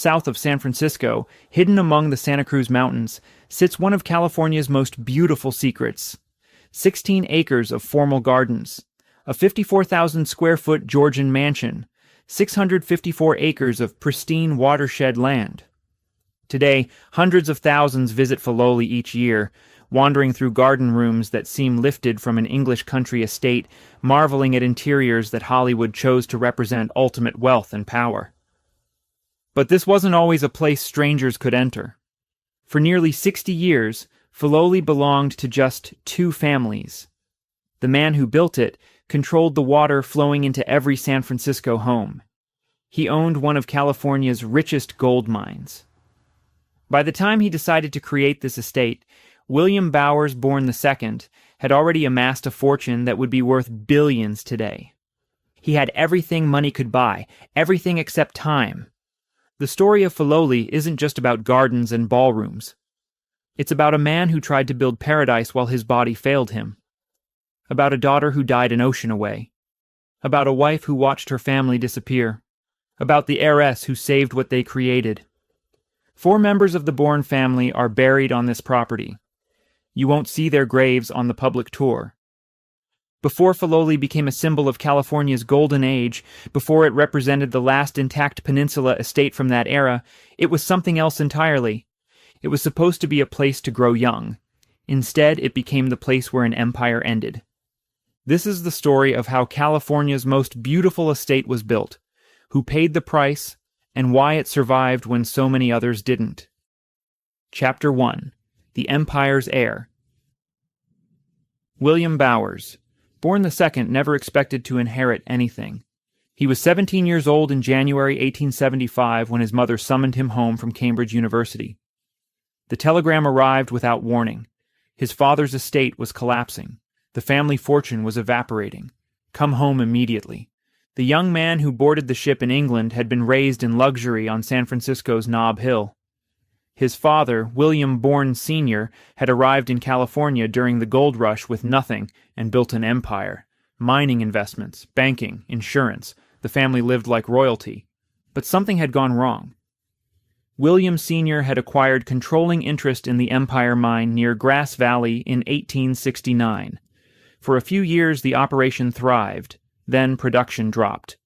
South of San Francisco, hidden among the Santa Cruz Mountains, sits one of California's most beautiful secrets. 16 acres of formal gardens, a 54,000 square foot Georgian mansion, 654 acres of pristine watershed land. Today, hundreds of thousands visit Filoli each year, wandering through garden rooms that seem lifted from an English country estate, marveling at interiors that Hollywood chose to represent ultimate wealth and power. But this wasn't always a place strangers could enter. For nearly 60 years, Filoli belonged to just two families. The man who built it controlled the water flowing into every San Francisco home. He owned one of California's richest gold mines. By the time he decided to create this estate, William Bowers Bourne II had already amassed a fortune that would be worth billions today. He had everything money could buy, everything except time. The story of Filoli isn't just about gardens and ballrooms. It's about a man who tried to build paradise while his body failed him. About a daughter who died an ocean away. About a wife who watched her family disappear. About the heiress who saved what they created. 4 members of the Bourne family are buried on this property. You won't see their graves on the public tour. Before Filoli became a symbol of California's golden age, before it represented the last intact peninsula estate from that era, it was something else entirely. It was supposed to be a place to grow young. Instead, it became the place where an empire ended. This is the story of how California's most beautiful estate was built, who paid the price, and why it survived when so many others didn't. Chapter 1. The Empire's Heir. William Bowers. Bourne II never expected to inherit anything. He was 17 years old in January 1875 when his mother summoned him home from Cambridge University. The telegram arrived without warning. His father's estate was collapsing. The family fortune was evaporating. Come home immediately. The young man who boarded the ship in England had been raised in luxury on San Francisco's Nob Hill. His father, William Bourne Sr., had arrived in California during the gold rush with nothing and built an empire. Mining investments, banking, insurance. The family lived like royalty. But something had gone wrong. William Sr. had acquired controlling interest in the Empire Mine near Grass Valley in 1869. For a few years the operation thrived. Then production dropped.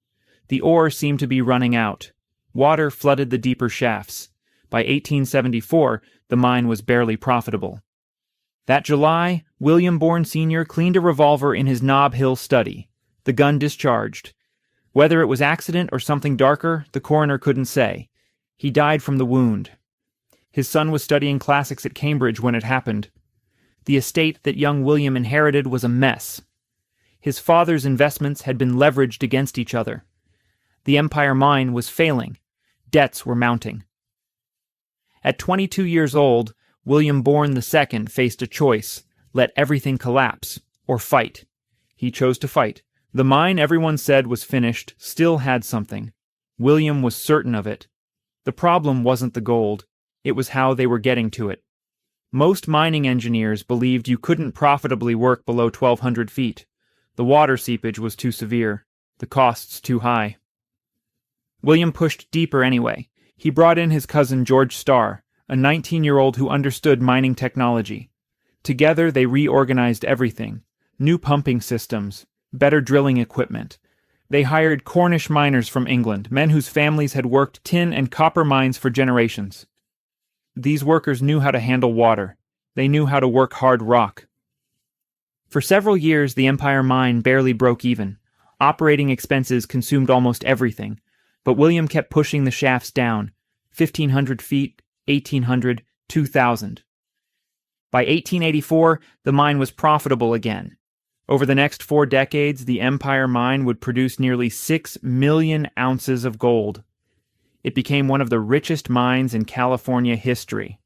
The ore seemed to be running out. Water flooded the deeper shafts. By 1874, the mine was barely profitable. That July, William Bourne Sr. cleaned a revolver in his Nob Hill study. The gun discharged. Whether it was accident or something darker, the coroner couldn't say. He died from the wound. His son was studying classics at Cambridge when it happened. The estate that young William inherited was a mess. His father's investments had been leveraged against each other. The Empire Mine was failing. Debts were mounting. At 22 years old, William Bourne II faced a choice: let everything collapse, or fight. He chose to fight. The mine everyone said was finished still had something. William was certain of it. The problem wasn't the gold. It was how they were getting to it. Most mining engineers believed you couldn't profitably work below 1,200 feet. The water seepage was too severe. The costs too high. William pushed deeper anyway. He brought in his cousin George Starr, a 19-year-old who understood mining technology. Together they reorganized everything. New pumping systems, better drilling equipment. They hired Cornish miners from England, men whose families had worked tin and copper mines for generations. These workers knew how to handle water. They knew how to work hard rock. For several years, the Empire Mine barely broke even. Operating expenses consumed almost everything. But William kept pushing the shafts down. 1,500 feet, 1,800, 2,000. By 1884, the mine was profitable again. Over the next 4 decades, the Empire Mine would produce nearly 6 million ounces of gold. It became one of the richest mines in California history.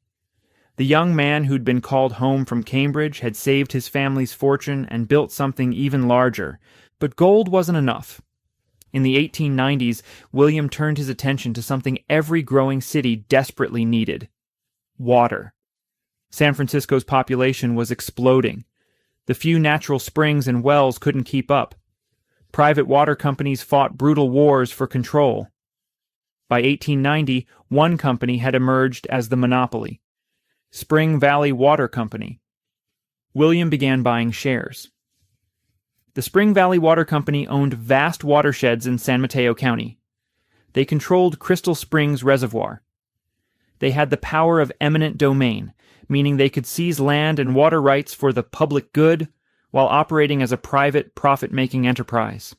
The young man who'd been called home from Cambridge had saved his family's fortune and built something even larger. But gold wasn't enough. In the 1890s, William turned his attention to something every growing city desperately needed: water. San Francisco's population was exploding. The few natural springs and wells couldn't keep up. Private water companies fought brutal wars for control. By 1890, one company had emerged as the monopoly: Spring Valley Water Company. William began buying shares. The Spring Valley Water Company owned vast watersheds in San Mateo County. They controlled Crystal Springs Reservoir. They had the power of eminent domain, meaning they could seize land and water rights for the public good while operating as a private, profit-making enterprise.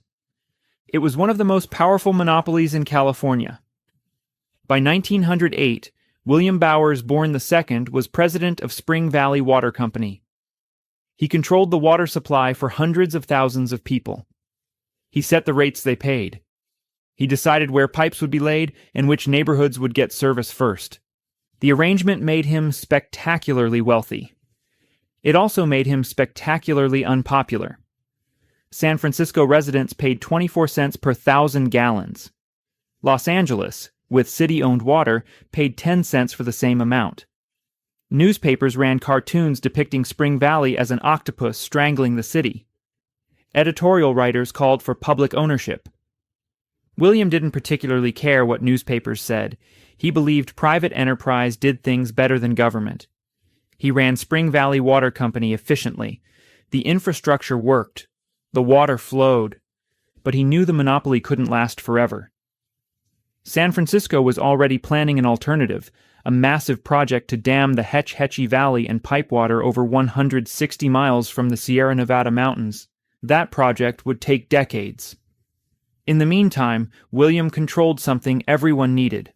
It was one of the most powerful monopolies in California. By 1908, William Bowers Bourne II was president of Spring Valley Water Company. He controlled the water supply for hundreds of thousands of people. He set the rates they paid. He decided where pipes would be laid and which neighborhoods would get service first. The arrangement made him spectacularly wealthy. It also made him spectacularly unpopular. San Francisco residents paid 24 cents per 1,000 gallons. Los Angeles, with city-owned water, paid 10 cents for the same amount. Newspapers ran cartoons depicting Spring Valley as an octopus strangling the city. Editorial writers called for public ownership. William didn't particularly care what newspapers said. He believed private enterprise did things better than government. He ran Spring Valley Water Company efficiently. The infrastructure worked. The water flowed. But he knew the monopoly couldn't last forever. San Francisco was already planning an alternative, a massive project to dam the Hetch Hetchy Valley and pipe water over 160 miles from the Sierra Nevada mountains. That project would take decades. In the meantime, William controlled something everyone needed.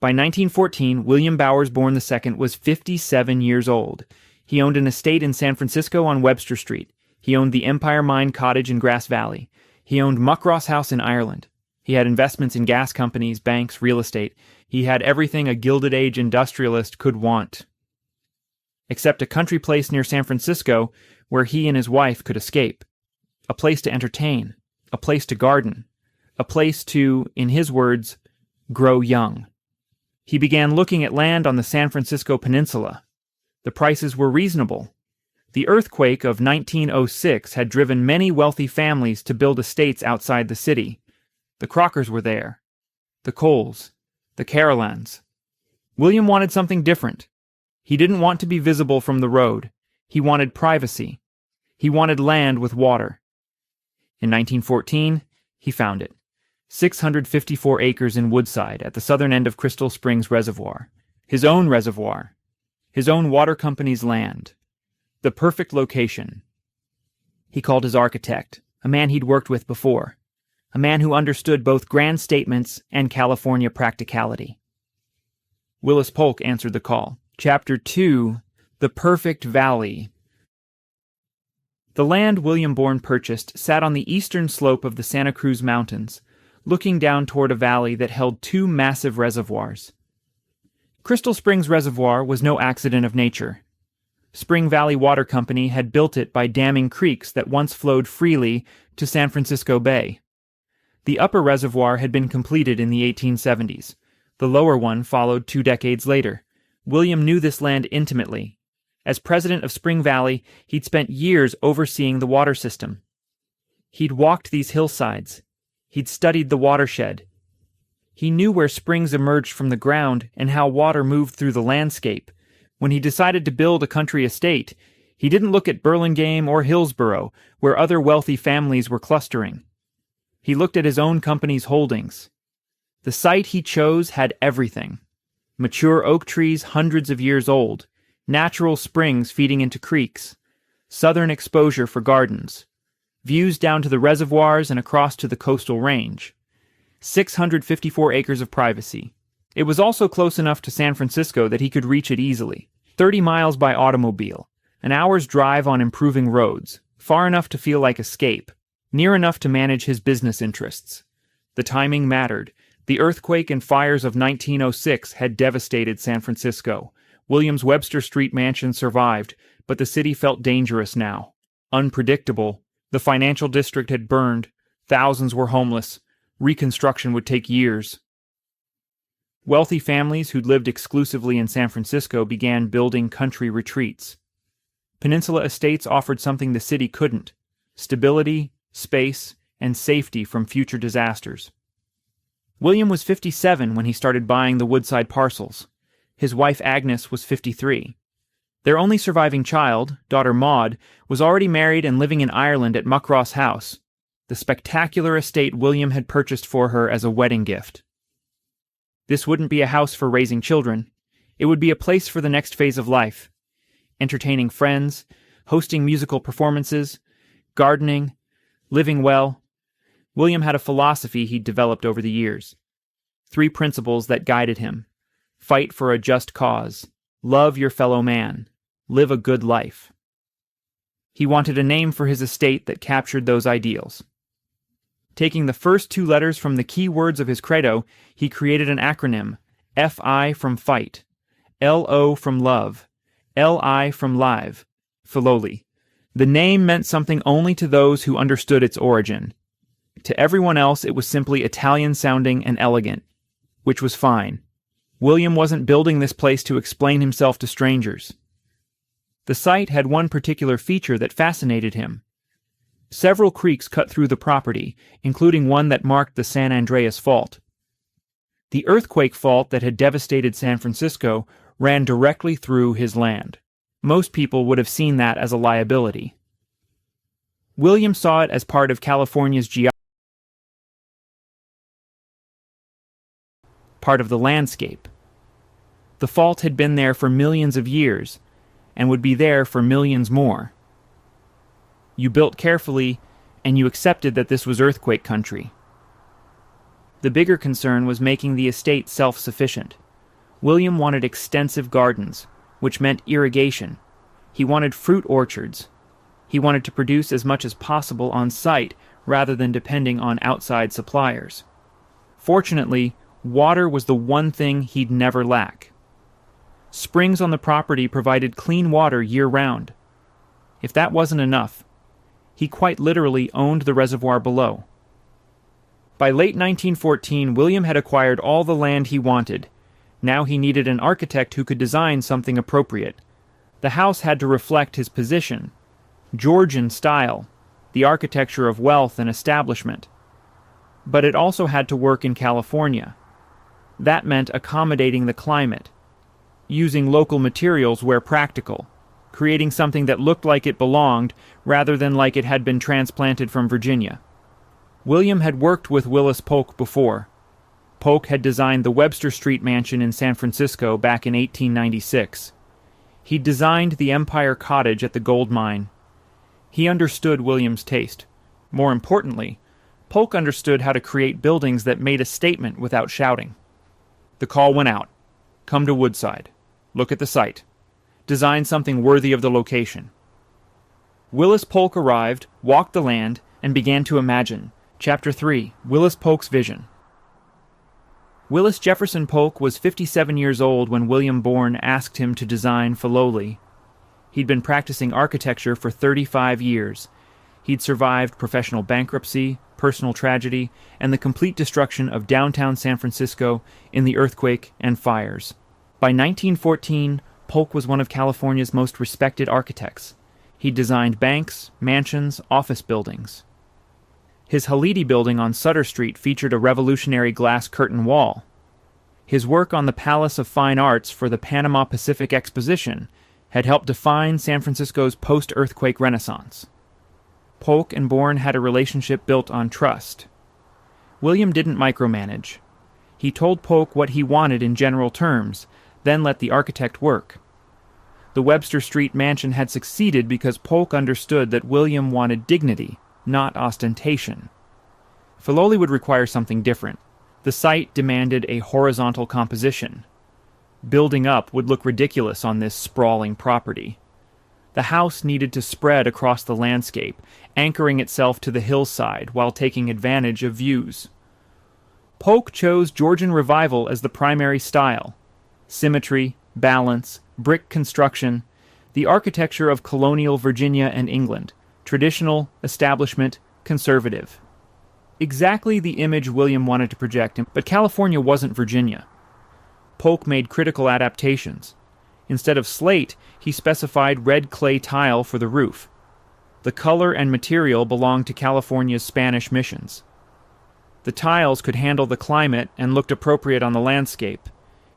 By 1914, William Bowers Bourne II was 57 years old. He owned an estate in San Francisco on Webster Street. He owned the Empire Mine Cottage in Grass Valley. He owned Muckross House in Ireland. He had investments in gas companies, banks, real estate. He had everything a Gilded Age industrialist could want. Except a country place near San Francisco where he and his wife could escape. A place to entertain. A place to garden. A place to, in his words, grow young. He began looking at land on the San Francisco Peninsula. The prices were reasonable. The earthquake of 1906 had driven many wealthy families to build estates outside the city. The Crockers were there. The Coles. The Carolans. William wanted something different. He didn't want to be visible from the road. He wanted privacy. He wanted land with water. In 1914, he found it. 654 acres in Woodside at the southern end of Crystal Springs Reservoir. His own reservoir. His own water company's land. The perfect location. He called his architect, a man he'd worked with before. A man who understood both grand statements and California practicality. Willis Polk answered the call. Chapter 2, The Perfect Valley. The land William Bourne purchased sat on the eastern slope of the Santa Cruz Mountains, looking down toward a valley that held two massive reservoirs. Crystal Springs Reservoir was no accident of nature. Spring Valley Water Company had built it by damming creeks that once flowed freely to San Francisco Bay. The upper reservoir had been completed in the 1870s. The lower one followed 2 decades later. William knew this land intimately. As president of Spring Valley, he'd spent years overseeing the water system. He'd walked these hillsides. He'd studied the watershed. He knew where springs emerged from the ground and how water moved through the landscape. When he decided to build a country estate, he didn't look at Burlingame or Hillsborough, where other wealthy families were clustering. He looked at his own company's holdings. The site he chose had everything. Mature oak trees hundreds of years old, natural springs feeding into creeks, southern exposure for gardens, views down to the reservoirs and across to the coastal range, 654 acres of privacy. It was also close enough to San Francisco that he could reach it easily, 30 miles by automobile, an hour's drive on improving roads, far enough to feel like escape, near enough to manage his business interests. The timing mattered. The earthquake and fires of 1906 had devastated San Francisco. William's Webster Street mansion survived, but the city felt dangerous now. Unpredictable. The financial district had burned. Thousands were homeless. Reconstruction would take years. Wealthy families who'd lived exclusively in San Francisco began building country retreats. Peninsula estates offered something the city couldn't: stability, space, and safety from future disasters. William was 57 when he started buying the Woodside parcels. His wife Agnes was 53. Their only surviving child, daughter Maud, was already married and living in Ireland at Muckross House, the spectacular estate William had purchased for her as a wedding gift. This wouldn't be a house for raising children. It would be a place for the next phase of life, entertaining friends, hosting musical performances, gardening, living well. William had a philosophy he'd developed over the years. 3 principles that guided him. Fight for a just cause. Love your fellow man. Live a good life. He wanted a name for his estate that captured those ideals. Taking the first 2 letters from the key words of his credo, he created an acronym, F-I from fight, L-O from love, L-I from live, Filoli. The name meant something only to those who understood its origin. To everyone else, it was simply Italian-sounding and elegant, which was fine. William wasn't building this place to explain himself to strangers. The site had one particular feature that fascinated him. Several creeks cut through the property, including one that marked the San Andreas Fault. The earthquake fault that had devastated San Francisco ran directly through his land. Most people would have seen that as a liability. William saw it as part of California's part of the landscape. The fault had been there for millions of years, and would be there for millions more. You built carefully, and you accepted that this was earthquake country. The bigger concern was making the estate self-sufficient. William wanted extensive gardens, which meant irrigation. He wanted fruit orchards. He wanted to produce as much as possible on site rather than depending on outside suppliers. Fortunately, water was the one thing he'd never lack. Springs on the property provided clean water year-round. If that wasn't enough, he quite literally owned the reservoir below. By late 1914, William had acquired all the land he wanted. Now he needed an architect who could design something appropriate. The house had to reflect his position. Georgian style, the architecture of wealth and establishment. But it also had to work in California. That meant accommodating the climate, using local materials where practical, creating something that looked like it belonged rather than like it had been transplanted from Virginia. William had worked with Willis Polk before. Polk had designed the Webster Street Mansion in San Francisco back in 1896. He'd designed the Empire Cottage at the gold mine. He understood William's taste. More importantly, Polk understood how to create buildings that made a statement without shouting. The call went out. Come to Woodside. Look at the site. Design something worthy of the location. Willis Polk arrived, walked the land, and began to imagine. Chapter 3, Willis Polk's Vision. Willis Jefferson Polk was 57 years old when William Bourne asked him to design Filoli. He'd been practicing architecture for 35 years. He'd survived professional bankruptcy, personal tragedy, and the complete destruction of downtown San Francisco in the earthquake and fires. By 1914, Polk was one of California's most respected architects. He designed banks, mansions, office buildings. His Halidi building on Sutter Street featured a revolutionary glass curtain wall. His work on the Palace of Fine Arts for the Panama Pacific Exposition had helped define San Francisco's post-earthquake renaissance. Polk and Bourne had a relationship built on trust. William didn't micromanage. He told Polk what he wanted in general terms, then let the architect work. The Webster Street Mansion had succeeded because Polk understood that William wanted dignity, not ostentation. Filoli would require something different. The site demanded a horizontal composition. Building up would look ridiculous on this sprawling property. The house needed to spread across the landscape, anchoring itself to the hillside while taking advantage of views. Polk chose Georgian Revival as the primary style. Symmetry, balance, brick construction, the architecture of colonial Virginia and England, traditional, establishment, conservative. Exactly the image William wanted to project, but California wasn't Virginia. Polk made critical adaptations. Instead of slate, he specified red clay tile for the roof. The color and material belonged to California's Spanish missions. The tiles could handle the climate and looked appropriate on the landscape.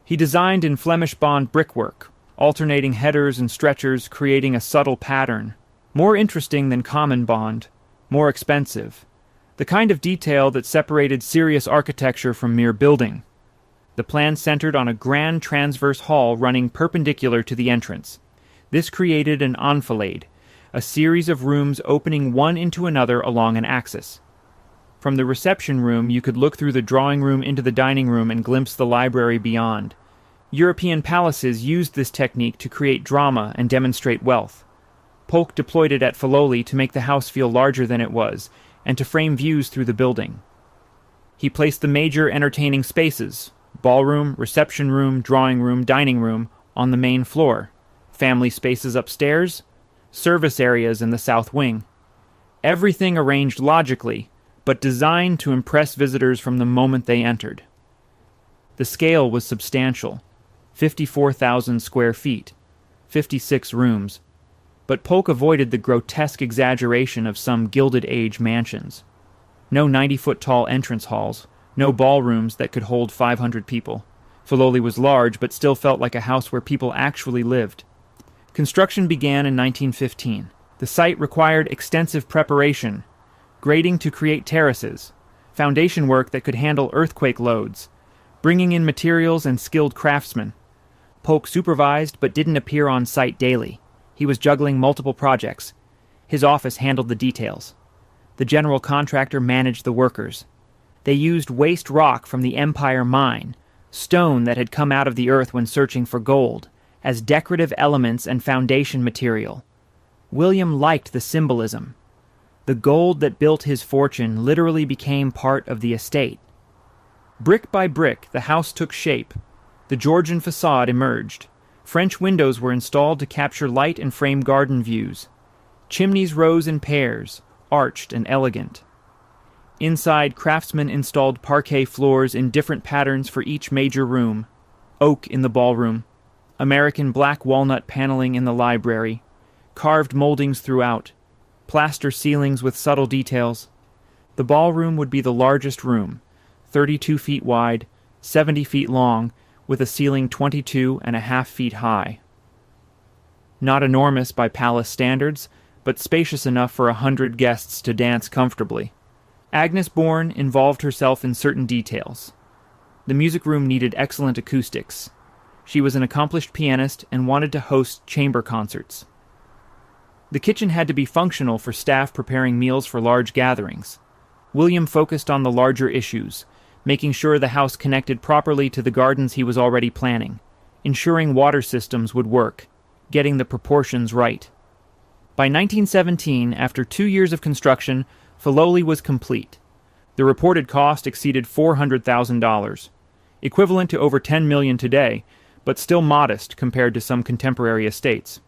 He designed in Flemish bond brickwork, alternating headers and stretchers, creating a subtle pattern. More interesting than common bond, more expensive. The kind of detail that separated serious architecture from mere building. The plan centered on a grand transverse hall running perpendicular to the entrance. This created an enfilade, a series of rooms opening one into another along an axis. From the reception room, you could look through the drawing room into the dining room and glimpse the library beyond. European palaces used this technique to create drama and demonstrate wealth. Polk deployed it at Filoli to make the house feel larger than it was, and to frame views through the building. He placed the major entertaining spaces, ballroom, reception room, drawing room, dining room, on the main floor, family spaces upstairs, service areas in the south wing. Everything arranged logically, but designed to impress visitors from the moment they entered. The scale was substantial, 54,000 square feet, 56 rooms, but Polk avoided the grotesque exaggeration of some Gilded Age mansions. No 90-foot-tall entrance halls, no ballrooms that could hold 500 people. Filoli was large, but still felt like a house where people actually lived. Construction began in 1915. The site required extensive preparation, grading to create terraces, foundation work that could handle earthquake loads, bringing in materials and skilled craftsmen. Polk supervised but didn't appear on site daily. He was juggling multiple projects. His office handled the details. The general contractor managed the workers. They used waste rock from the Empire Mine, stone that had come out of the earth when searching for gold, as decorative elements and foundation material. William liked the symbolism. The gold that built his fortune literally became part of the estate. Brick by brick, the house took shape. The Georgian facade emerged. French windows were installed to capture light and frame garden views. Chimneys rose in pairs, arched and elegant. Inside, craftsmen installed parquet floors in different patterns for each major room. Oak in the ballroom, American black walnut paneling in the library, carved moldings throughout, plaster ceilings with subtle details. The ballroom would be the largest room, 32 feet wide, 70 feet long, with a ceiling 22.5 feet high. Not enormous by palace standards, but spacious enough for 100 guests to dance comfortably. Agnes Bourne involved herself in certain details. The music room needed excellent acoustics. She was an accomplished pianist and wanted to host chamber concerts. The kitchen had to be functional for staff preparing meals for large gatherings. William focused on the larger issues, making sure the house connected properly to the gardens he was already planning, ensuring water systems would work, getting the proportions right. By 1917, after 2 years of construction, Filoli was complete. The reported cost exceeded $400,000, equivalent to over $10 million today, but still modest compared to some contemporary estates.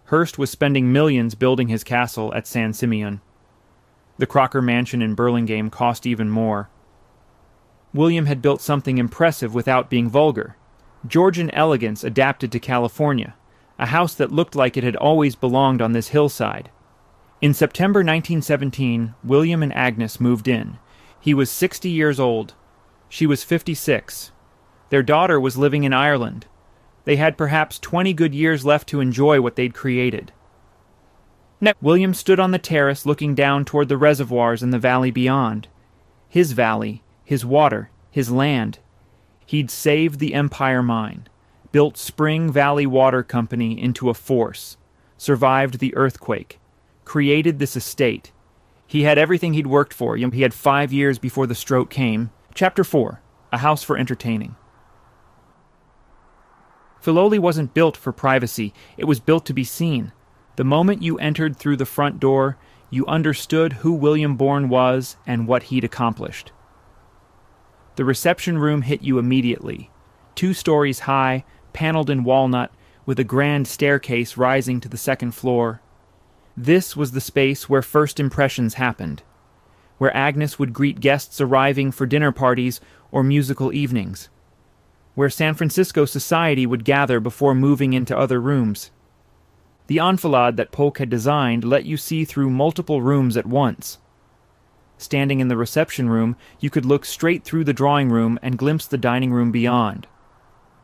Hearst was spending millions building his castle at San Simeon. The Crocker Mansion in Burlingame cost even more. William had built something impressive without being vulgar. Georgian elegance adapted to California, a house that looked like it had always belonged on this hillside. In September 1917, William and Agnes moved in. He was 60 years old. She was 56. Their daughter was living in Ireland. They had perhaps 20 good years left to enjoy what they'd created. William stood on the terrace looking down toward the reservoirs in the valley beyond. His valley, his water, his land. He'd saved the Empire Mine, built Spring Valley Water Company into a force, survived the earthquake, created this estate. He had everything he'd worked for. He had 5 years before the stroke came. Chapter 4. A House for Entertaining. Filoli wasn't built for privacy. It was built to be seen. The moment you entered through the front door, you understood who William Bourne was and what he'd accomplished. The reception room hit you immediately. 2 stories high, paneled in walnut, with a grand staircase rising to the second floor. This was the space where first impressions happened, where Agnes would greet guests arriving for dinner parties or musical evenings, where San Francisco society would gather before moving into other rooms. The enfilade that Polk had designed let you see through multiple rooms at once. Standing in the reception room, you could look straight through the drawing room and glimpse the dining room beyond.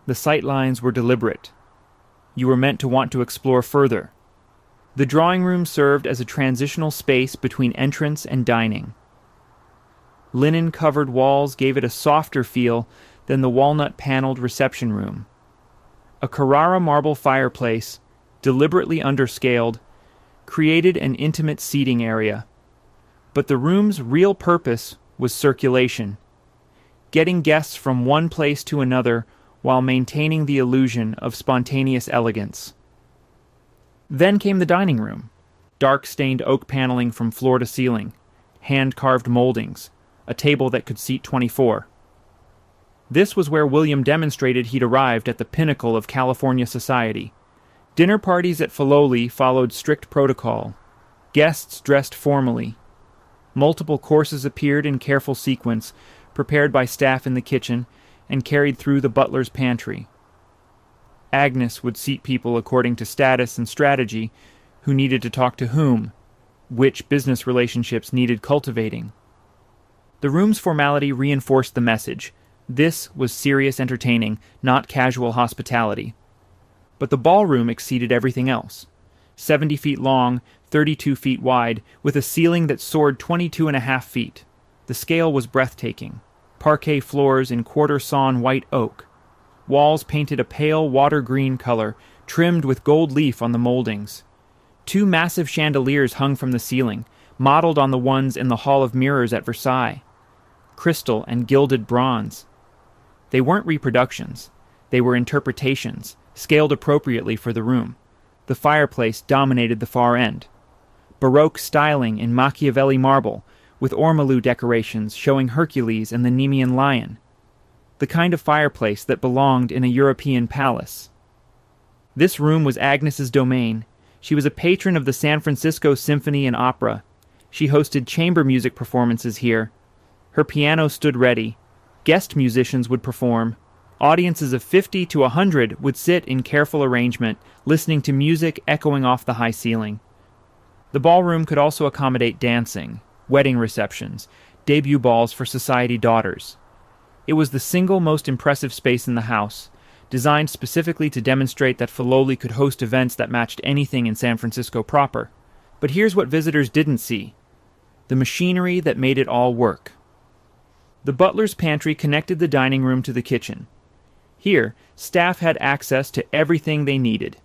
The sight lines were deliberate. You were meant to want to explore further. The drawing room served as a transitional space between entrance and dining. Linen-covered walls gave it a softer feel than the walnut-paneled reception room. A Carrara marble fireplace, deliberately underscaled, created an intimate seating area. But the room's real purpose was circulation, getting guests from one place to another while maintaining the illusion of spontaneous elegance. Then came the dining room, dark-stained oak paneling from floor to ceiling, hand-carved moldings, a table that could seat 24. This was where William demonstrated he'd arrived at the pinnacle of California society. Dinner parties at Filoli followed strict protocol. Guests dressed formally. Multiple courses appeared in careful sequence, prepared by staff in the kitchen and carried through the butler's pantry. Agnes would seat people according to status and strategy, who needed to talk to whom, which business relationships needed cultivating. The room's formality reinforced the message. This was serious entertaining, not casual hospitality. But the ballroom exceeded everything else. 70 feet long, 32 feet wide, with a ceiling that soared 22.5 feet. The scale was breathtaking. Parquet floors in quarter-sawn white oak. Walls painted a pale water-green color, trimmed with gold leaf on the moldings. 2 massive chandeliers hung from the ceiling, modeled on the ones in the Hall of Mirrors at Versailles. Crystal and gilded bronze. They weren't reproductions. They were interpretations, scaled appropriately for the room. The fireplace dominated the far end. Baroque styling in Machiavelli marble, with ormolu decorations showing Hercules and the Nemean lion. The kind of fireplace that belonged in a European palace. This room was Agnes's domain. She was a patron of the San Francisco Symphony and Opera. She hosted chamber music performances here. Her piano stood ready. Guest musicians would perform. Audiences of 50 to 100 would sit in careful arrangement, listening to music echoing off the high ceiling. The ballroom could also accommodate dancing, wedding receptions, debut balls for society daughters. It was the single most impressive space in the house, designed specifically to demonstrate that Filoli could host events that matched anything in San Francisco proper. But here's what visitors didn't see: the machinery that made it all work. The butler's pantry connected the dining room to the kitchen. Here, staff had access to everything they needed.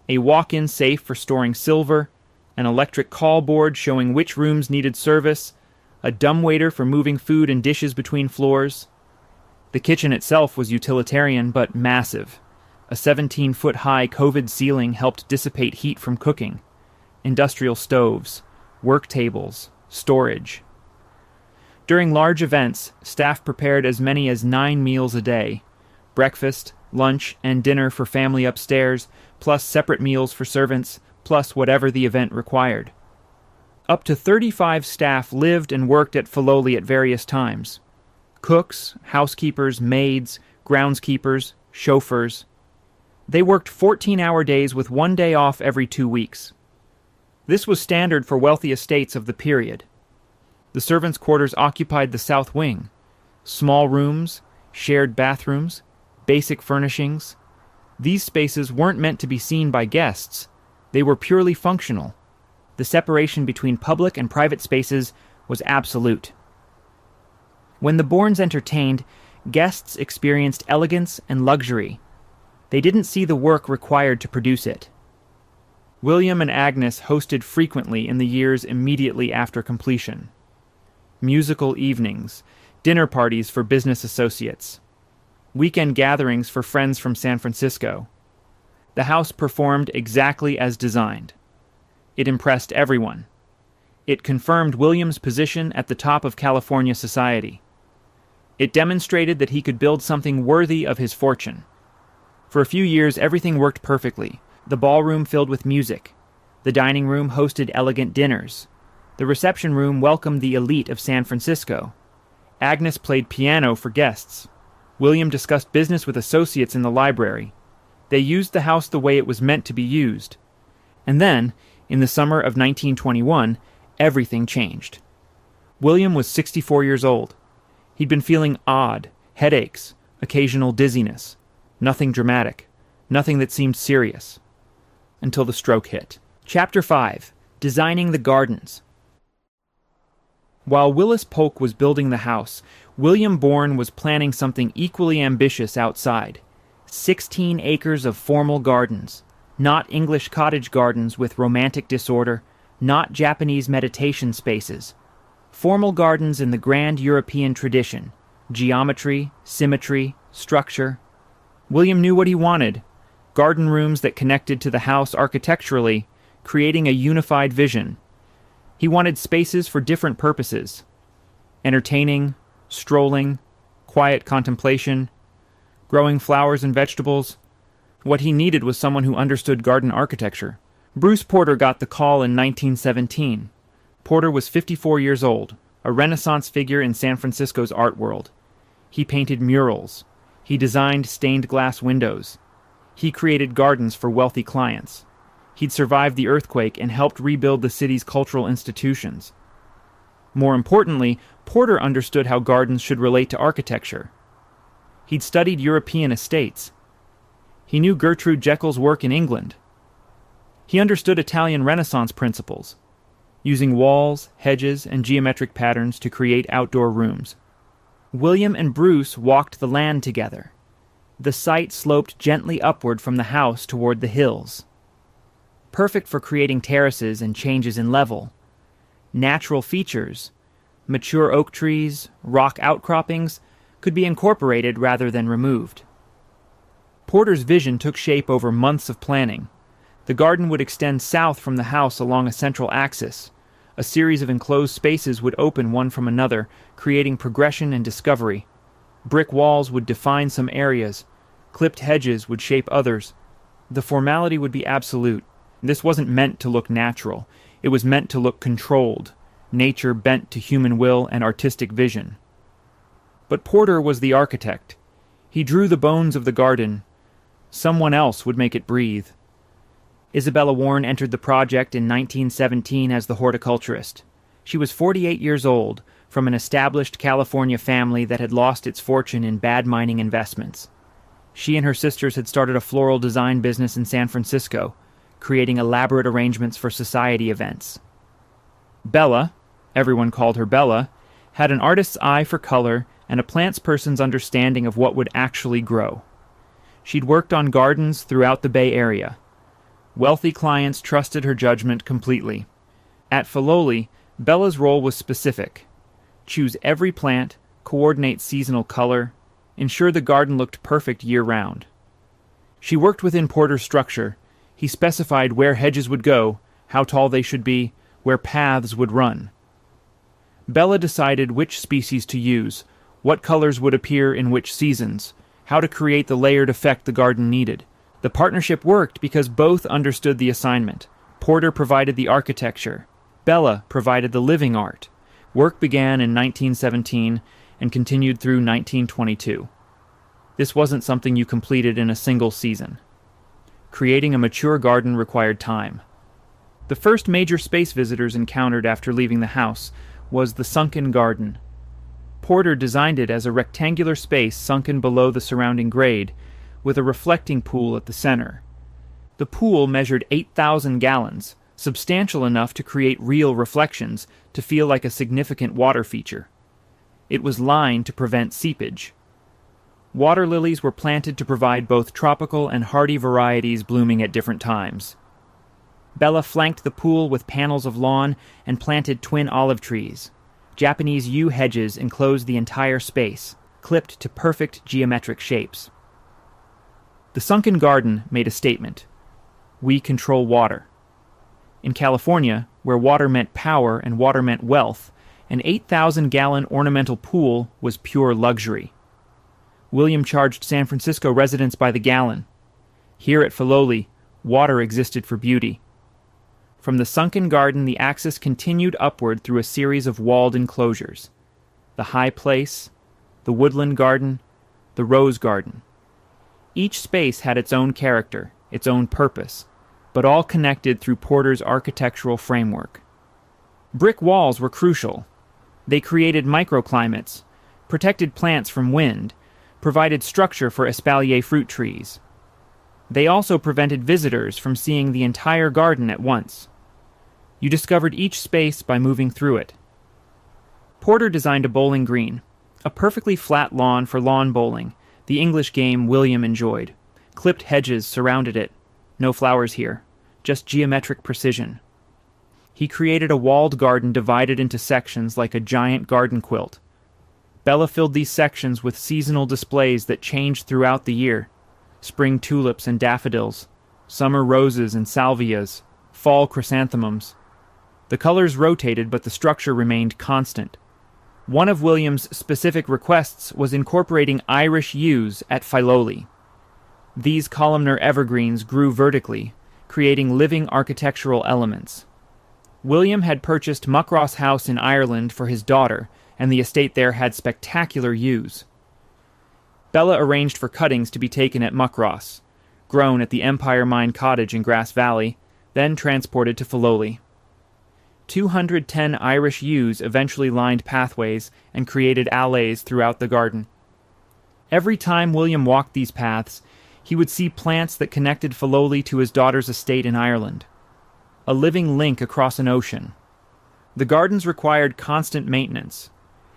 A walk-in safe for storing silver, an electric call board showing which rooms needed service, a dumbwaiter for moving food and dishes between floors. The kitchen itself was utilitarian but massive. A 17-foot-high COVID ceiling helped dissipate heat from cooking. Industrial stoves, work tables, storage. During large events, staff prepared as many as 9 meals a day. Breakfast, lunch, and dinner for family upstairs, plus separate meals for servants, plus whatever the event required. Up to 35 staff lived and worked at Filoli at various times. Cooks, housekeepers, maids, groundskeepers, chauffeurs. They worked 14-hour days with 1 day off every 2 weeks. This was standard for wealthy estates of the period. The servants' quarters occupied the south wing. Small rooms, shared bathrooms, basic furnishings. These spaces weren't meant to be seen by guests. They were purely functional. The separation between public and private spaces was absolute. When the Bournes entertained, guests experienced elegance and luxury. They didn't see the work required to produce it. William and Agnes hosted frequently in the years immediately after completion. Musical evenings, dinner parties for business associates, weekend gatherings for friends from San Francisco. The house performed exactly as designed. It impressed everyone. It confirmed William's position at the top of California society. It demonstrated that he could build something worthy of his fortune. For a few years, everything worked perfectly. The ballroom filled with music. The dining room hosted elegant dinners. The reception room welcomed the elite of San Francisco. Agnes played piano for guests. William discussed business with associates in the library. They used the house the way it was meant to be used. And then, in the summer of 1921, everything changed. William was 64 years old. He'd been feeling odd, headaches, occasional dizziness. Nothing dramatic. Nothing that seemed serious. Until the stroke hit. Chapter 5. Designing the Gardens. While Willis Polk was building the house, William Bourne was planning something equally ambitious outside. 16 acres of formal gardens. Not English cottage gardens with romantic disorder, not Japanese meditation spaces. Formal gardens in the grand European tradition. Geometry, symmetry, structure. William knew what he wanted. Garden rooms that connected to the house architecturally, creating a unified vision. He wanted spaces for different purposes. Entertaining, strolling, quiet contemplation, growing flowers and vegetables. What he needed was someone who understood garden architecture. Bruce Porter got the call in 1917. Porter was 54 years old, a Renaissance figure in San Francisco's art world. He painted murals. He designed stained glass windows. He created gardens for wealthy clients. He'd survived the earthquake and helped rebuild the city's cultural institutions. More importantly, Porter understood how gardens should relate to architecture. He'd studied European estates. He knew Gertrude Jekyll's work in England. He understood Italian Renaissance principles, using walls, hedges, and geometric patterns to create outdoor rooms. William and Bruce walked the land together. The site sloped gently upward from the house toward the hills. Perfect for creating terraces and changes in level. Natural features, mature oak trees, rock outcroppings, could be incorporated rather than removed. Porter's vision took shape over months of planning. The garden would extend south from the house along a central axis. A series of enclosed spaces would open one from another, creating progression and discovery. Brick walls would define some areas. Clipped hedges would shape others. The formality would be absolute. This wasn't meant to look natural. It was meant to look controlled. Nature bent to human will and artistic vision. But Porter was the architect. He drew the bones of the garden. Someone else would make it breathe. Isabella Warren entered the project in 1917 as the horticulturist. She was 48 years old, from an established California family that had lost its fortune in bad mining investments. She and her sisters had started a floral design business in San Francisco, creating elaborate arrangements for society events. Bella, everyone called her Bella, had an artist's eye for color and a plants person's understanding of what would actually grow. She'd worked on gardens throughout the Bay Area. Wealthy clients trusted her judgment completely. At Filoli, Bella's role was specific. Choose every plant, coordinate seasonal color, ensure the garden looked perfect year-round. She worked within Porter's structure. He specified where hedges would go, how tall they should be, where paths would run. Bella decided which species to use, what colors would appear in which seasons, how to create the layered effect the garden needed. The partnership worked because both understood the assignment. Porter provided the architecture. Bella provided the living art. Work began in 1917 and continued through 1922. This wasn't something you completed in a single season. Creating a mature garden required time. The first major space visitors encountered after leaving the house was the sunken garden. Porter designed it as a rectangular space sunken below the surrounding grade, with a reflecting pool at the center. The pool measured 8,000 gallons, substantial enough to create real reflections, to feel like a significant water feature. It was lined to prevent seepage. Water lilies were planted to provide both tropical and hardy varieties blooming at different times. Bella flanked the pool with panels of lawn and planted twin olive trees. Japanese yew hedges enclosed the entire space, clipped to perfect geometric shapes. The sunken garden made a statement. We control water. In California, where water meant power and water meant wealth, an 8,000-gallon ornamental pool was pure luxury. William charged San Francisco residents by the gallon. Here at Filoli, water existed for beauty. From the sunken garden, the axis continued upward through a series of walled enclosures. The high place, the woodland garden, the rose garden. Each space had its own character, its own purpose, but all connected through Porter's architectural framework. Brick walls were crucial. They created microclimates, protected plants from wind, provided structure for espalier fruit trees. They also prevented visitors from seeing the entire garden at once. You discovered each space by moving through it. Porter designed a bowling green, a perfectly flat lawn for lawn bowling, the English game William enjoyed. Clipped hedges surrounded it. No flowers here, just geometric precision. He created a walled garden divided into sections like a giant garden quilt. Bella filled these sections with seasonal displays that changed throughout the year. Spring tulips and daffodils, summer roses and salvias, fall chrysanthemums. The colors rotated, but the structure remained constant. One of William's specific requests was incorporating Irish yews at Filoli. These columnar evergreens grew vertically, creating living architectural elements. William had purchased Muckross House in Ireland for his daughter, and the estate there had spectacular yews. Bella arranged for cuttings to be taken at Muckross, grown at the Empire Mine Cottage in Grass Valley, then transported to Filoli. 210 Irish yews eventually lined pathways and created alleys throughout the garden. Every time William walked these paths, he would see plants that connected Filoli to his daughter's estate in Ireland. A living link across an ocean. The gardens required constant maintenance.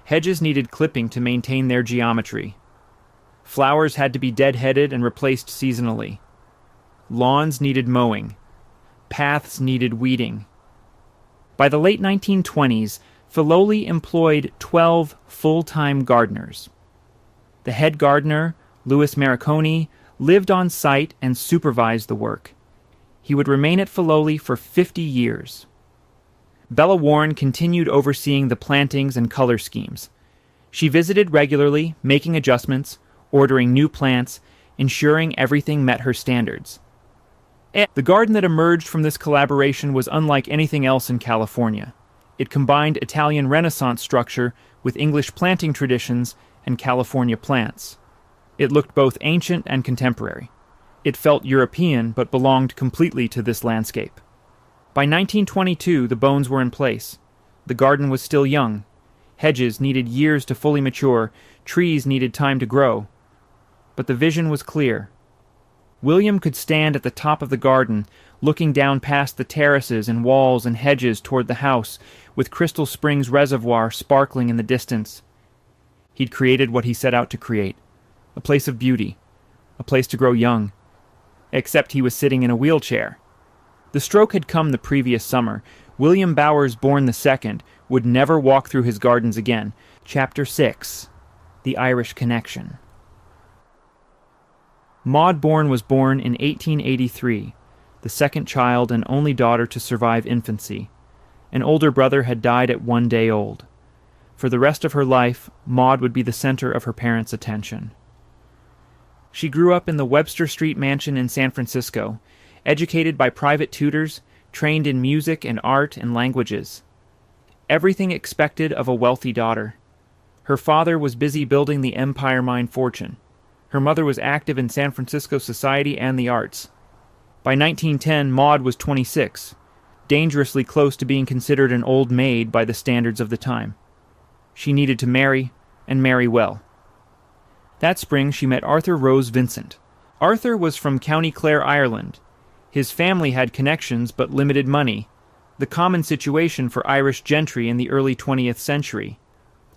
Hedges needed clipping to maintain their geometry. Flowers had to be deadheaded and replaced seasonally. Lawns needed mowing. Paths needed weeding. By the late 1920s, Filoli employed 12 full-time gardeners. The head gardener, Louis Mariconi, lived on site and supervised the work. He would remain at Filoli for 50 years. Bella Warren continued overseeing the plantings and color schemes. She visited regularly, making adjustments, ordering new plants, ensuring everything met her standards. The garden that emerged from this collaboration was unlike anything else in California. It combined Italian Renaissance structure with English planting traditions and California plants. It looked both ancient and contemporary. It felt European, but belonged completely to this landscape. By 1922, the bones were in place. The garden was still young. Hedges needed years to fully mature, trees needed time to grow. But the vision was clear. William could stand at the top of the garden, looking down past the terraces and walls and hedges toward the house, with Crystal Springs Reservoir sparkling in the distance. He'd created what he set out to create, a place of beauty, a place to grow young. Except he was sitting in a wheelchair. The stroke had come the previous summer. William Bowers Bourne II would never walk through his gardens again. Chapter 6. The Irish Connection. Maud Bourne was born in 1883, the second child and only daughter to survive infancy. An older brother had died at 1 day old. For the rest of her life, Maud would be the center of her parents' attention. She grew up in the Webster Street mansion in San Francisco, educated by private tutors, trained in music and art and languages. Everything expected of a wealthy daughter. Her father was busy building the Empire Mine fortune. Her mother was active in San Francisco society and the arts. By 1910, Maud was 26, dangerously close to being considered an old maid by the standards of the time. She needed to marry, and marry well. That spring she met Arthur Rose Vincent. Arthur was from County Clare, Ireland. His family had connections but limited money, the common situation for Irish gentry in the early 20th century.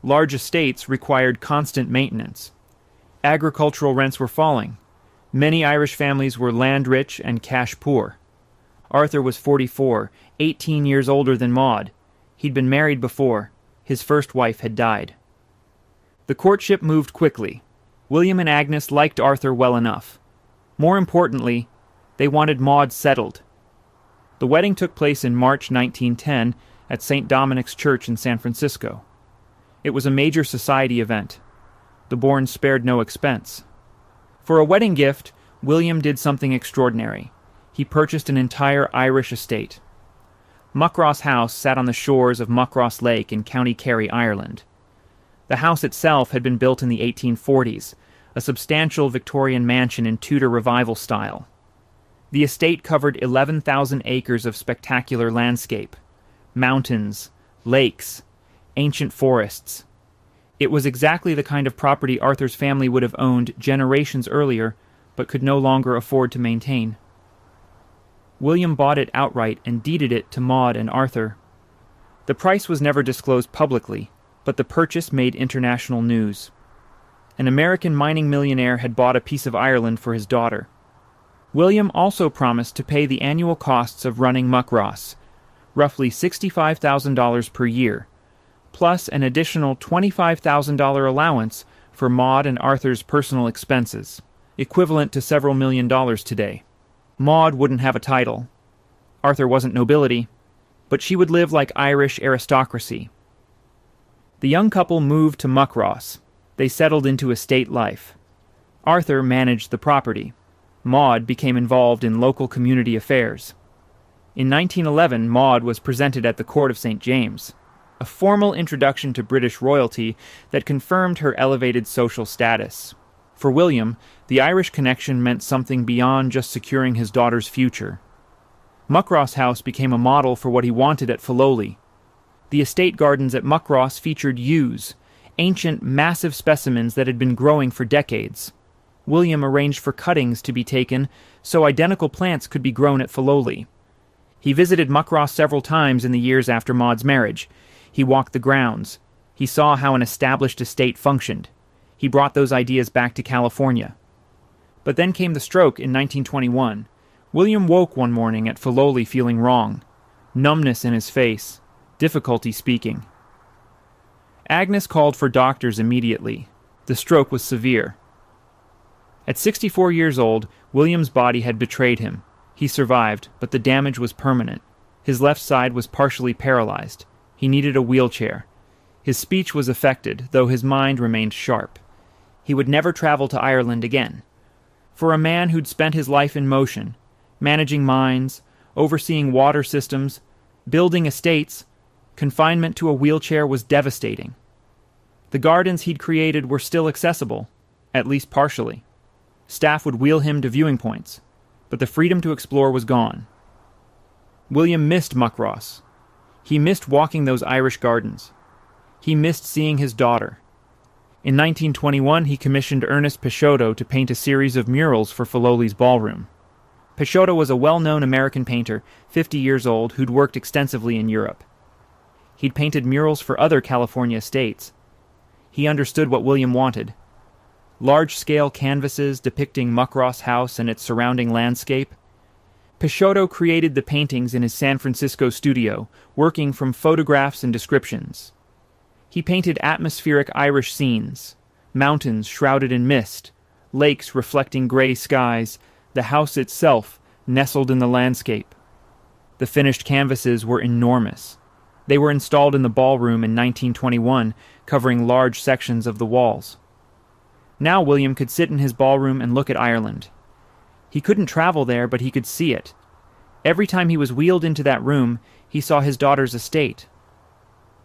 Large estates required constant maintenance. Agricultural rents were falling. Many Irish families were land-rich and cash-poor. Arthur was 44, 18 years older than Maud. He'd been married before. His first wife had died. The courtship moved quickly. William and Agnes liked Arthur well enough. More importantly, they wanted Maud settled. The wedding took place in March 1910 at St. Dominic's Church in San Francisco. It was a major society event. The Bournes spared no expense. For a wedding gift, William did something extraordinary. He purchased an entire Irish estate. Muckross House sat on the shores of Muckross Lake in County Kerry, Ireland. The house itself had been built in the 1840s, a substantial Victorian mansion in Tudor Revival style. The estate covered 11,000 acres of spectacular landscape, mountains, lakes, ancient forests. It was exactly the kind of property Arthur's family would have owned generations earlier, but could no longer afford to maintain. William bought it outright and deeded it to Maud and Arthur. The price was never disclosed publicly, but the purchase made international news. An American mining millionaire had bought a piece of Ireland for his daughter. William also promised to pay the annual costs of running Muckross, roughly $65,000 per year, plus an additional $25,000 allowance for Maud and Arthur's personal expenses, equivalent to several $1,000,000 today. Maud wouldn't have a title. Arthur wasn't nobility, but she would live like Irish aristocracy. The young couple moved to Muckross. They settled into estate life. Arthur managed the property. Maud became involved in local community affairs. In 1911, Maud was presented at the court of St. James, a formal introduction to British royalty that confirmed her elevated social status. For William, the Irish connection meant something beyond just securing his daughter's future. Muckross House became a model for what he wanted at Filoli. The estate gardens at Muckross featured yews, ancient, massive specimens that had been growing for decades. William arranged for cuttings to be taken so identical plants could be grown at Filoli. He visited Muckross several times in the years after Maud's marriage. He walked the grounds. He saw how an established estate functioned. He brought those ideas back to California. But then came the stroke in 1921. William woke one morning at Filoli feeling wrong. Numbness in his face. Difficulty speaking. Agnes called for doctors immediately. The stroke was severe. At 64 years old, William's body had betrayed him. He survived, but the damage was permanent. His left side was partially paralyzed. He needed a wheelchair. His speech was affected, though his mind remained sharp. He would never travel to Ireland again. For a man who'd spent his life in motion, managing mines, overseeing water systems, building estates, confinement to a wheelchair was devastating. The gardens he'd created were still accessible, at least partially. Staff would wheel him to viewing points, but the freedom to explore was gone. William missed Muckross. He missed walking those Irish gardens. He missed seeing his daughter. In 1921, he commissioned Ernest Peixoto to paint a series of murals for Filoli's ballroom. Peixoto was a well-known American painter, 50 years old, who'd worked extensively in Europe. He'd painted murals for other California estates. He understood what William wanted. Large-scale canvases depicting Muckross House and its surrounding landscape. Peixoto created the paintings in his San Francisco studio, working from photographs and descriptions. He painted atmospheric Irish scenes, mountains shrouded in mist, lakes reflecting gray skies, the house itself nestled in the landscape. The finished canvases were enormous. They were installed in the ballroom in 1921, covering large sections of the walls. Now William could sit in his ballroom and look at Ireland. He couldn't travel there, but he could see it. Every time he was wheeled into that room, he saw his daughter's estate.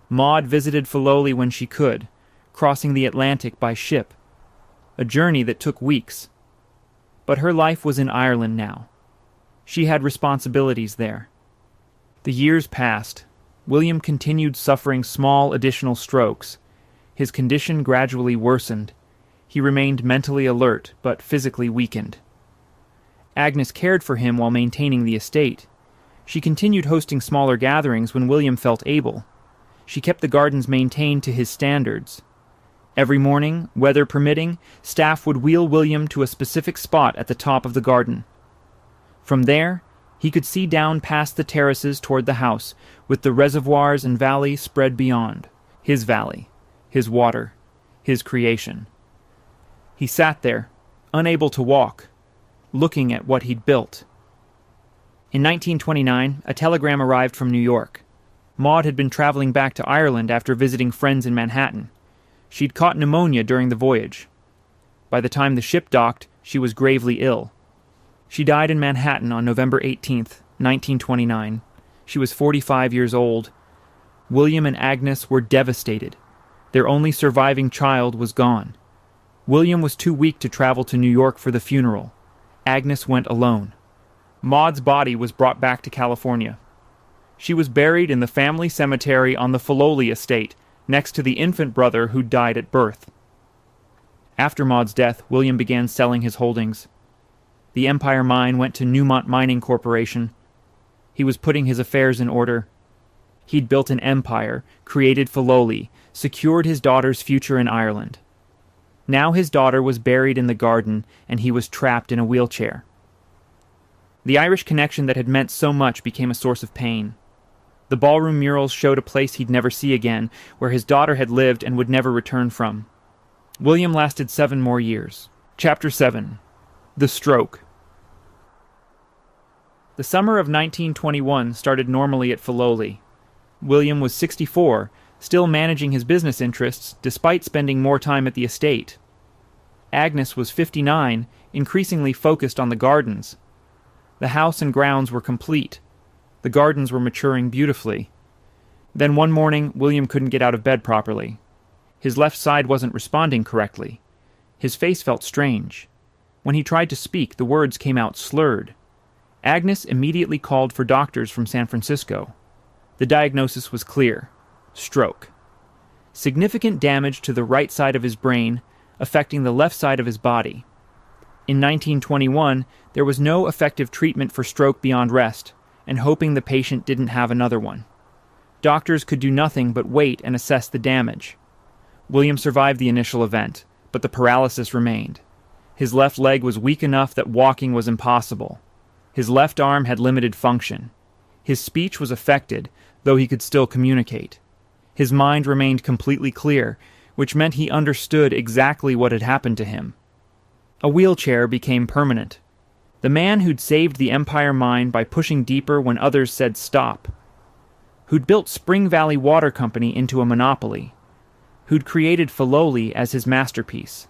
Maud visited Filoli when she could, crossing the Atlantic by ship, a journey that took weeks. But her life was in Ireland now. She had responsibilities there. The years passed. William continued suffering small additional strokes. His condition gradually worsened. He remained mentally alert, but physically weakened. Agnes cared for him while maintaining the estate. She continued hosting smaller gatherings when William felt able. She kept the gardens maintained to his standards. Every morning, weather permitting, staff would wheel William to a specific spot at the top of the garden. From there, he could see down past the terraces toward the house, with the reservoirs and valley spread beyond. His valley, his water, his creation. He sat there, unable to walk, looking at what he'd built. In 1929, a telegram arrived from New York. Maud had been traveling back to Ireland after visiting friends in Manhattan. She'd caught pneumonia during the voyage. By the time the ship docked, she was gravely ill. She died in Manhattan on November 18th, 1929. She was 45 years old. William and Agnes were devastated. Their only surviving child was gone. William was too weak to travel to New York for the funeral. Agnes went alone. Maud's body was brought back to California. She was buried in the family cemetery on the Filoli Estate, next to the infant brother who died at birth. After Maud's death, William began selling his holdings. The Empire Mine went to Newmont Mining Corporation. He was putting his affairs in order. He'd built an empire, created Filoli, secured his daughter's future in Ireland. Now his daughter was buried in the garden, and he was trapped in a wheelchair. The Irish connection that had meant so much became a source of pain. The ballroom murals showed a place he'd never see again, where his daughter had lived and would never return from. William lasted 7 more years. Chapter 7. The Stroke. The summer of 1921 started normally at Filoli. William was 64, still managing his business interests despite spending more time at the estate. Agnes was 59, increasingly focused on the gardens. The house and grounds were complete. The gardens were maturing beautifully. Then one morning, William couldn't get out of bed properly. His left side wasn't responding correctly. His face felt strange. When he tried to speak, the words came out slurred. Agnes immediately called for doctors from San Francisco. The diagnosis was clear: stroke. Significant damage to the right side of his brain, affecting the left side of his body. In 1921, there was no effective treatment for stroke beyond rest, and hoping the patient didn't have another one. Doctors could do nothing but wait and assess the damage. William survived the initial event, but the paralysis remained. His left leg was weak enough that walking was impossible. His left arm had limited function. His speech was affected, though he could still communicate. His mind remained completely clear, which meant he understood exactly what had happened to him. A wheelchair became permanent. The man who'd saved the Empire Mine by pushing deeper when others said stop. Who'd built Spring Valley Water Company into a monopoly. Who'd created Filoli as his masterpiece.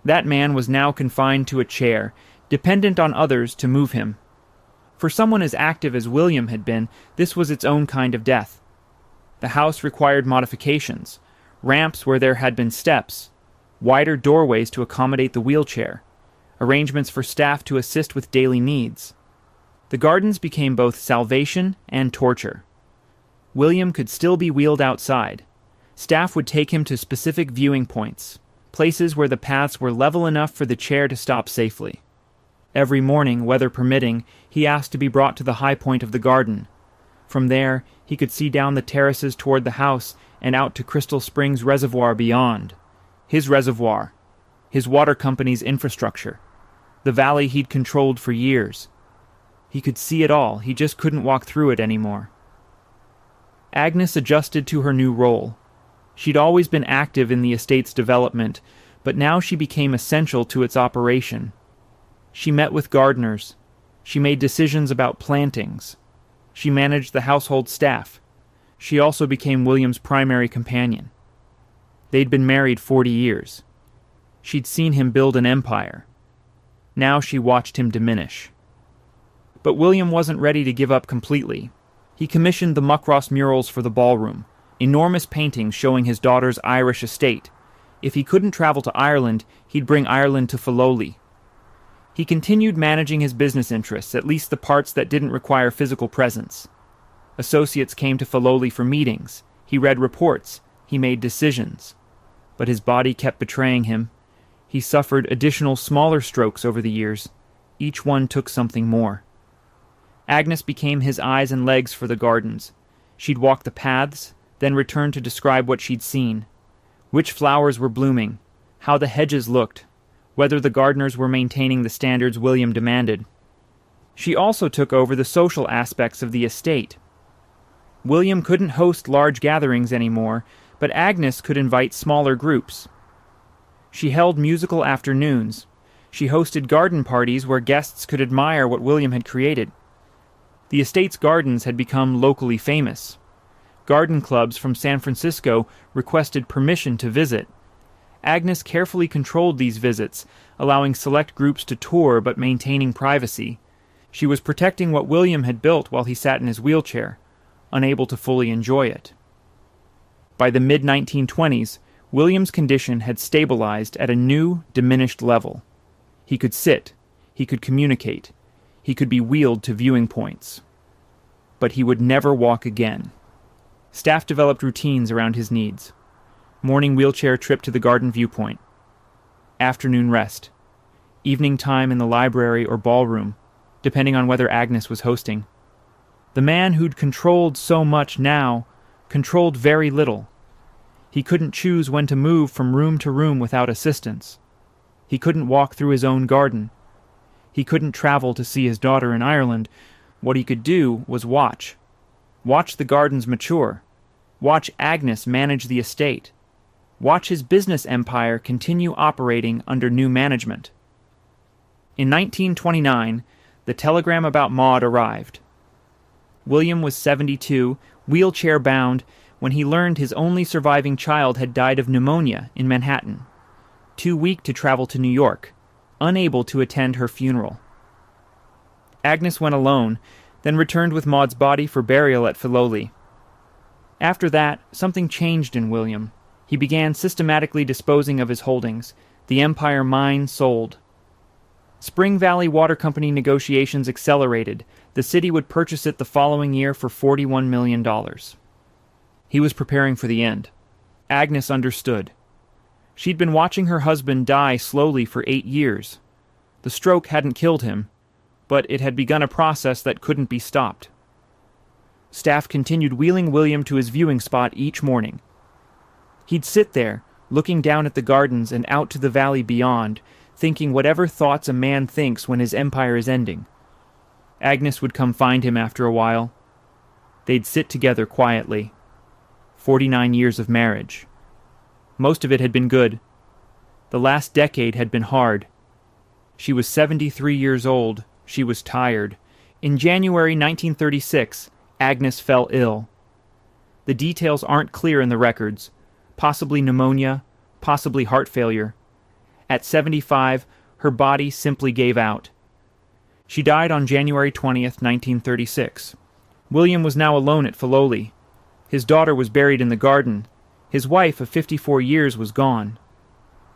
That man was now confined to a chair, dependent on others to move him. For someone as active as William had been, this was its own kind of death. The house required modifications, ramps where there had been steps, wider doorways to accommodate the wheelchair, arrangements for staff to assist with daily needs. The gardens became both salvation and torture. William could still be wheeled outside. Staff would take him to specific viewing points, places where the paths were level enough for the chair to stop safely. Every morning, weather permitting, he asked to be brought to the high point of the garden. From there, he could see down the terraces toward the house and out to Crystal Springs Reservoir beyond. His reservoir. His water company's infrastructure. The valley he'd controlled for years. He could see it all, he just couldn't walk through it anymore. Agnes adjusted to her new role. She'd always been active in the estate's development, but now she became essential to its operation. She met with gardeners. She made decisions about plantings. She managed the household staff. She also became William's primary companion. They'd been married 40 years. She'd seen him build an empire. Now she watched him diminish. But William wasn't ready to give up completely. He commissioned the Muckross murals for the ballroom, enormous paintings showing his daughter's Irish estate. If he couldn't travel to Ireland, he'd bring Ireland to Filoli. He continued managing his business interests, at least the parts that didn't require physical presence. Associates came to Filoli for meetings. He read reports. He made decisions. But his body kept betraying him. He suffered additional smaller strokes over the years. Each one took something more. Agnes became his eyes and legs for the gardens. She'd walk the paths, then return to describe what she'd seen. Which flowers were blooming, how the hedges looked, whether the gardeners were maintaining the standards William demanded. She also took over the social aspects of the estate. William couldn't host large gatherings anymore, but Agnes could invite smaller groups. She held musical afternoons. She hosted garden parties where guests could admire what William had created. The estate's gardens had become locally famous. Garden clubs from San Francisco requested permission to visit. Agnes carefully controlled these visits, allowing select groups to tour but maintaining privacy. She was protecting what William had built while he sat in his wheelchair, unable to fully enjoy it. By the mid-1920s, William's condition had stabilized at a new, diminished level. He could sit, he could communicate, he could be wheeled to viewing points. But he would never walk again. Staff developed routines around his needs. Morning wheelchair trip to the garden viewpoint. Afternoon rest. Evening time in the library or ballroom, depending on whether Agnes was hosting. The man who'd controlled so much now controlled very little. He couldn't choose when to move from room to room without assistance. He couldn't walk through his own garden. He couldn't travel to see his daughter in Ireland. What he could do was watch. Watch the gardens mature. Watch Agnes manage the estate. Watch his business empire continue operating under new management. In 1929, the telegram about Maud arrived. William was 72, wheelchair-bound, when he learned his only surviving child had died of pneumonia in Manhattan, too weak to travel to New York, unable to attend her funeral. Agnes went alone, then returned with Maud's body for burial at Filoli. After that, something changed in William. He began systematically disposing of his holdings. The Empire mine sold. Spring Valley Water Company negotiations accelerated. The city would purchase it the following year for $41 million. He was preparing for the end. Agnes understood. She'd been watching her husband die slowly for 8 years. The stroke hadn't killed him, but it had begun a process that couldn't be stopped. Staff continued wheeling William to his viewing spot each morning. He'd sit there, looking down at the gardens and out to the valley beyond, thinking whatever thoughts a man thinks when his empire is ending. Agnes would come find him after a while. They'd sit together quietly. 49 years of marriage. Most of it had been good. The last decade had been hard. She was 73 years old. She was tired. In January 1936, Agnes fell ill. The details aren't clear in the records. Possibly pneumonia, possibly heart failure. At 75, her body simply gave out. She died on January 20th, 1936. William was now alone at Filoli. His daughter was buried in the garden. His wife of 54 years was gone.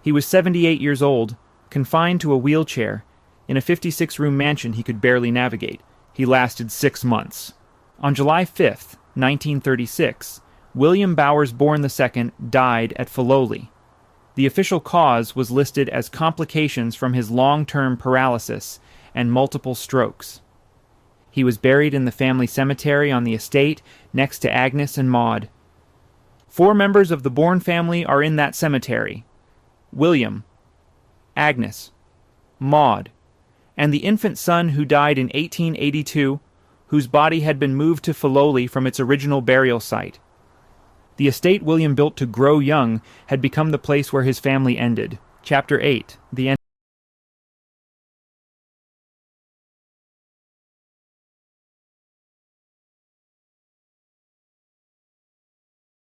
He was 78 years old, confined to a wheelchair. In a 56-room mansion he could barely navigate. He lasted 6 months. On July 5th, 1936, William Bowers Bourne II died at Filoli. The official cause was listed as complications from his long-term paralysis and multiple strokes. He was buried in the family cemetery on the estate next to Agnes and Maud. 4 members of the Bourne family are in that cemetery: William, Agnes, Maud, and the infant son who died in 1882, whose body had been moved to Filoli from its original burial site. The estate William built to grow young had become the place where his family ended. Chapter 8, The End.